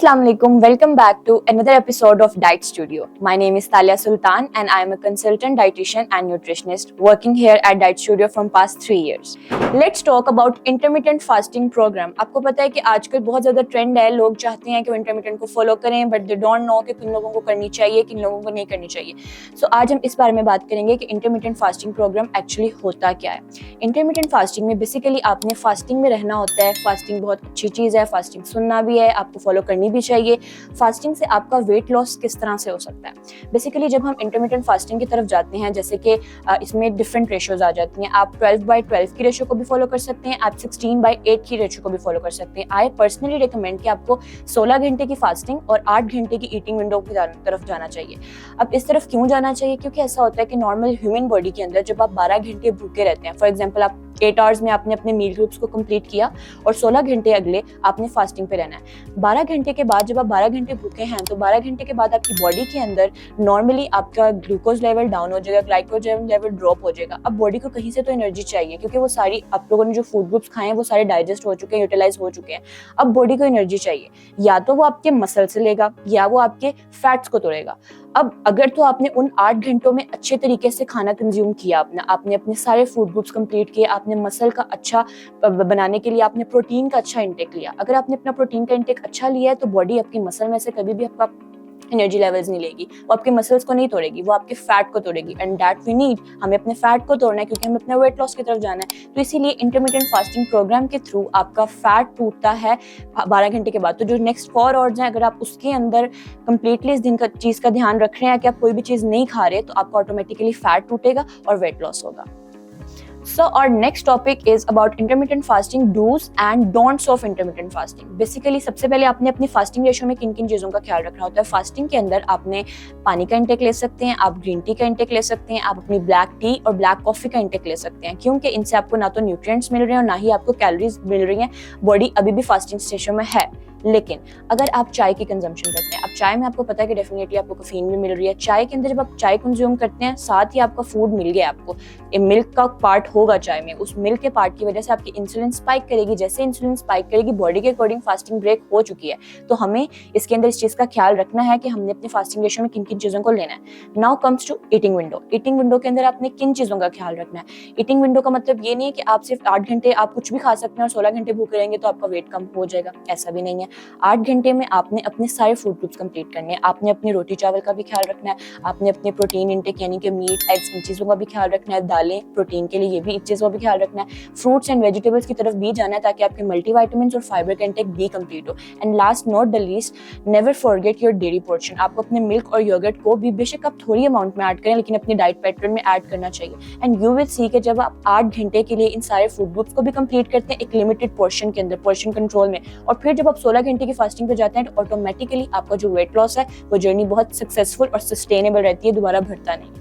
Assalamu alaikum. Welcome back to another episode of Diet Studio. My name is Talia Sultan and I am a consultant dietitian and nutritionist working here at Diet Studio from past 3 years. Let's talk about intermittent fasting program. आपको पता है कि आजकल बहुत ज़्यादा trend है, लोग चाहते हैं कि वो इंटरमिटेंट को फॉलो करें बट दे डोंट नो कि किन लोगों को करनी चाहिए किन लोगों को नहीं करनी चाहिए. सो आज हम इस बारे में बात करेंगे कि इंटरमिटेंट फास्टिंग प्रोग्राम एक्चुअली होता क्या है. इंटरमिटेंट फास्टिंग में बेसिकली आपने फास्टिंग में रहना होता है. फास्टिंग बहुत अच्छी चीज़ है, फास्टिंग सुनना भी है, आपको फॉलो करनी भी चाहिए. फास्टिंग से आपका वेट लॉस किस तरह से हो सकता है. बेसिकली जब हम इंटरमिटेंट फास्टिंग की तरफ जाते हैं, जैसे कि इसमें डिफरेंट रेशियोज आ जाती हैं. आप 12/12 की रेशियो को भी फॉलो कर सकते हैं, आप 16/8 की रेशियो को भी फॉलो कर सकते हैं. आई पर्सनली रिकमेंड कि आपको 16 घंटे की फास्टिंग और 8 घंटे की ईटिंग विंडो की तरफ जाना चाहिए. अब इस तरफ क्यों जाना चाहिए? क्योंकि ऐसा होता है कि नॉर्मल ह्यूमन बॉडी के अंदर जब आप 12 घंटे भूखे रहते हैं, फॉर एग्जाम्पल आप 8 आवर्स में आपने अपने मील ग्रुप्स को कंप्लीट किया और 16 घंटे अगले आपने फास्टिंग पे रहना है. 12 घंटे के बाद जब आप 12 घंटे भूखे हैं तो 12 घंटे के बाद आपकी बॉडी के अंदर नॉर्मली आपका ग्लूकोज लेवल डाउन हो जाएगा, ग्लाइकोजन लेवल ड्रॉप हो जाएगा. अब बॉडी को कहीं से तो एनर्जी चाहिए क्योंकि वो सारी आप लोगों ने जो फूड ग्रुप्स खाए हैं वो सारे डाइजेस्ट हो चुके हैं, यूटिलाइज हो चुके हैं. अब बॉडी को एनर्जी चाहिए, या तो वो आपके मसल से लेगा या वो आपके फैट्स को तोड़ेगा. अब अगर तो आपने उन 8 घंटों में अच्छे तरीके से खाना कंज्यूम किया, आपने अपने सारे फूड ग्रुप्स कंप्लीट किए, आपने मसल का अच्छा बनाने के लिए आपने प्रोटीन का अच्छा इंटेक लिया. अगर आपने अपना प्रोटीन का इंटेक अच्छा लिया है तो बॉडी आपकी मसल में से कभी भी आपका एनर्जी लेवल्स नहीं लेगी, वो आपके मसल्स को नहीं तोड़ेगी, वो आपके फैट को तोड़ेगी. And that we need. हमें अपने फैट को तोड़ना है क्योंकि हमें अपने वेट लॉस की तरफ जाना है. तो इसीलिए इंटरमिटेंट फास्टिंग प्रोग्राम के थ्रू आपका फैट टूटता है 12 घंटे के बाद. तो जो नेक्स्ट 4 आवर्स हैं, अगर आप उसके अंदर कंप्लीटली इस दिन का चीज़ का ध्यान रख रहे हैं कि आप कोई भी चीज़ नहीं खा रहे, तो आपका ऑटोमेटिकली फैट टूटेगा और वेट लॉस होगा. So our next topic is about intermittent fasting, do's and don'ts of intermittent fasting. Basically सबसे पहले आपने अपनी फास्टिंग रेशियो में किन किन चीज़ों का ख्याल रखना होता है. फास्टिंग के अंदर आपने पानी का इंटेक ले सकते हैं, आप ग्रीन टी का इंटेक ले सकते हैं, आप अपनी ब्लैक टी और ब्लैक कॉफ़ी का इंटेक ले सकते हैं, क्योंकि इनसे आपको ना तो न्यूट्रिएंट्स मिल रहे हैं और ना ही आपको कैलोरीज मिल रही हैं. बॉडी अभी भी फास्टिंग स्टेशन में है. लेकिन अगर आप चाय की कंजम्पशन करते हैं, अब चाय में आपको पता है कि डेफिनेटली आपको कैफीन भी मिल रही है. चाय के अंदर जब आप चाय कंज्यूम करते हैं, साथ ही आपका फूड मिल गया, आपको मिल्क का पार्ट होगा चाय में. उस मिल्क के पार्ट की वजह से आपकी इंसुलिन स्पाइक करेगी. जैसे इंसुलिन स्पाइक करेगी, बॉडी के अकॉर्डिंग फास्टिंग ब्रेक हो चुकी है. तो हमें इसके अंदर इस चीज़ का ख्याल रखना है कि हमने अपनी फास्टिंग रेशियो में किन किन चीज़ों को लेना है. Now comes to eating window. Eating window के अंदर आपने किन चीज़ों का ख्याल रखना है. ईटिंग विंडो का मतलब ये नहीं है कि आप सिर्फ 8 घंटे आप कुछ भी खा सकते हैं और 16 घंटे भूखे रहेंगे तो आपका वेट कम हो जाएगा. ऐसा भी नहीं है. 8 घंटे में आपने अपने सारे फूड ग्रुप्स कंप्लीट करने हैं. आपने अपनी रोटी चावल का भी ख्याल रखना है, आपने अपने प्रोटीन इंटेक यानी कि मीट, एग्स, इन चीज़ों का भी ख्याल रखना है. दालें प्रोटीन के लिए, ये भी इस चीज़ का भी ख्याल रखना है. फ्रूट्स एंड वेजिटेबल्स की तरफ भी जाना है ताकि आपके मल्टीविटामिन्स और फाइबर का इंटेक भी कंप्लीट हो. And last not the least, never forget your dairy portion. आपको अपने मिल्क और योगर्ट को भी बेशक आप थोड़ी अमाउंट में ऐड करें लेकिन अपनी डाइट पैटर्न में ऐड करना चाहिए. एंड यू विल सी कि जब आप 8 घंटे के लिए इन सारे फूड ग्रुप्स को भी कंप्लीट करते हैं एक लिमिटेड पोर्शन के अंदर, पोर्शन कंट्रोल में, और फिर जब आप 16 घंटे की फास्टिंग पे जाते हैं तो ऑटोमेटिकली आपका जो वेट लॉस है वो जर्नी बहुत सक्सेसफुल और सस्टेनेबल रहती है, दोबारा बढ़ता नहीं.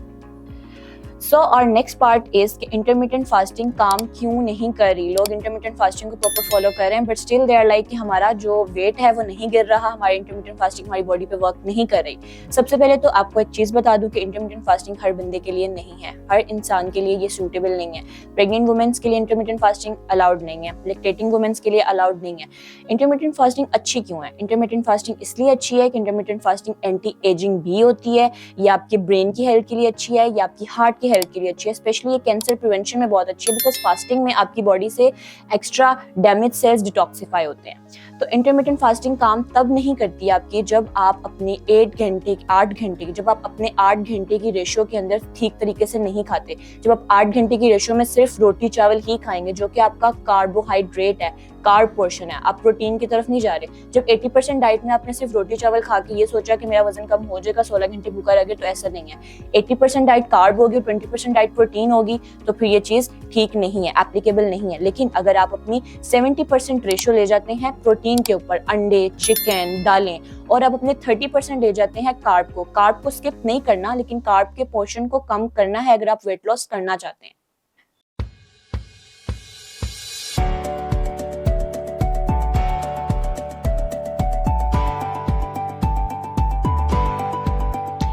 सो और नेक्स्ट पार्ट इज कि इंटरमिटेंट फास्टिंग काम क्यों नहीं कर रही. लोग इंटरमिटेंट फास्टिंग को प्रॉपर फॉलो कर रहे हैं but still they are like कि हमारा जो वेट है वो नहीं गिर रहा, हमारी इंटरमिटेंट फास्टिंग हमारी बॉडी पे वर्क नहीं कर रही. सबसे पहले तो आपको एक चीज़ बता दूं कि इंटरमिटेंट फास्टिंग हर बंदे के लिए नहीं है, हर इंसान के लिए ये सूटेबल नहीं है. प्रेग्नेंट वुमेन्स के लिए इंटरमिटेंट फास्टिंग अलाउड नहीं है, लैक्टेटिंग वुमेन्स के लिए अलाउड नहीं है. इंटरमिटेंट फास्टिंग अच्छी क्यों है? इंटरमिटेंट फास्टिंग इसलिए अच्छी है कि इंटरमिटेंट फास्टिंग एंटी एजिंग भी होती है, या आपके ब्रेन की हेल्थ के लिए अच्छी है, या आपकी हार्ट की हेल्थ के लिए अच्छी है. स्पेशली ये कैंसर प्रिवेंशन में बहुत अच्छी है बिकॉज फास्टिंग में आपकी बॉडी से एक्स्ट्रा डैमेज सेल्स डिटॉक्सिफाई होते हैं. तो इंटरमिटेंट फास्टिंग काम तब नहीं करती आपकी जब आप अपने 8 घंटे की जब आप अपने 8 घंटे की रेशियो के अंदर ठीक तरीके से नहीं खाते. जब आप 8 घंटे की रेशियो में सिर्फ रोटी चावल ही खाएंगे जो कि आपका कार्बोहाइड्रेट है, कार्ब पोर्शन है, आप प्रोटीन की तरफ नहीं जा रहे. जब 80% डाइट में आपने सिर्फ रोटी चावल खा के ये सोचा कि मेरा वजन कम हो जाएगा 16 घंटे भूखा रह गया, तो ऐसा नहीं है. 80% डाइट कार्ब होगी, 20% डाइट प्रोटीन होगी, तो फिर ये चीज़ ठीक नहीं है, एप्लीकेबल नहीं है. लेकिन अगर आप अपनी 70% रेशियो ले जाते हैं प्रोटीन के ऊपर, अंडे, चिकन, दालें, और आप अपने 30% ले जाते हैं कार्ब को स्किप नहीं करना लेकिन कार्ब के पोर्शन को कम करना है अगर आप वेट लॉस करना चाहते हैं.